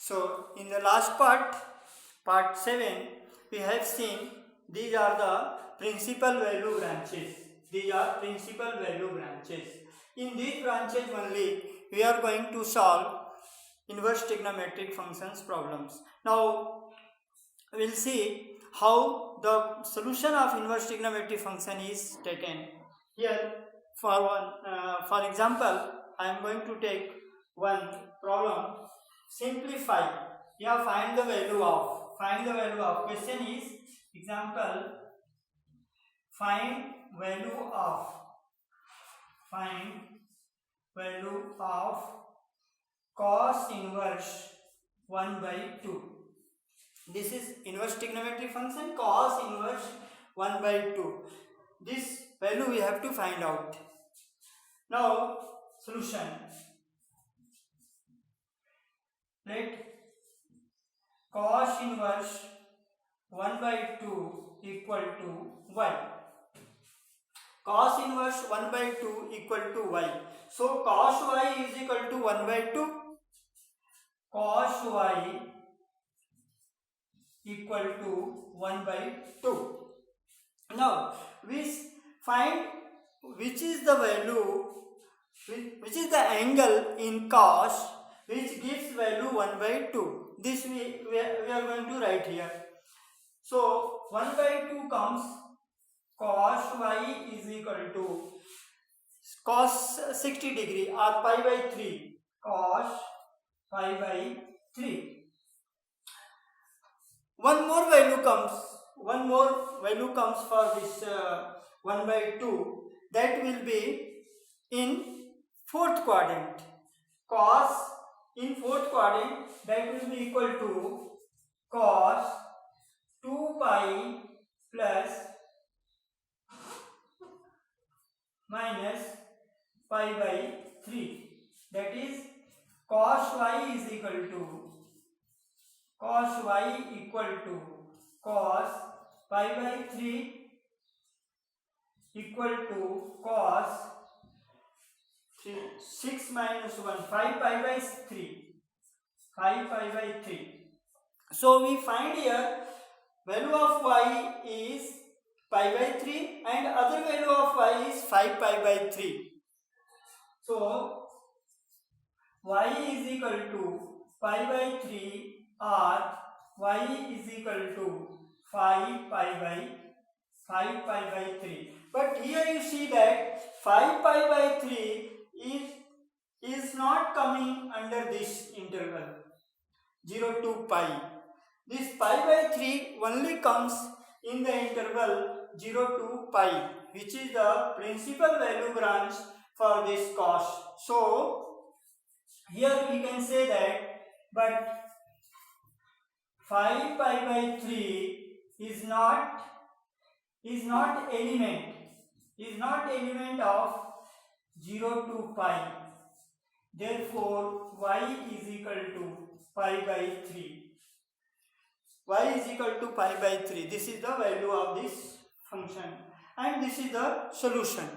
So in the last part 7, we have seen these are the principal value branches. These are principal value branches. In these branches only we are going to solve inverse trigonometric functions problems. Now we will see how the solution of inverse trigonometric function is taken. Here for example, I am going to take one problem. Simplify. Yeah, find the value of. Question is example. Find value of cos inverse 1 by 2. This is inverse trigonometric function cos inverse 1 by 2. This value we have to find out. Now solution. Let cos inverse 1 by 2 equal to y. Cos inverse 1 by 2 equal to y. So cos y is equal to 1 by 2. Cos y equal to 1 by 2. Now we find which is the value, which is the angle in cos which gives value 1 by 2. This we are going to write here. So 1 by 2 comes cos y is equal to cos 60 degree or pi by 3. Cos pi by 3. One more value comes for this 1 by 2. That will be in fourth quadrant. Cos in fourth quadrant, that will be equal to cos 2 pi plus minus pi by 3. That is cos y is equal to cos pi by 3 equal to cos 6 minus 1, 5 pi by 3. 5 pi by 3. So we find here value of y is pi by 3 and other value of y is 5 pi by 3. So y is equal to pi by 3 or y is equal to 5 pi by 3. But here you see that 5 pi by 3 is not coming under this interval 0 to pi. This pi by 3 only comes in the interval 0 to pi, which is the principal value branch for this cos. So here we can say that, but 5 pi by 3 is not element of 0 to pi. Therefore y is equal to pi by 3. Y is equal to pi by 3. This is the value of this function and this is the solution.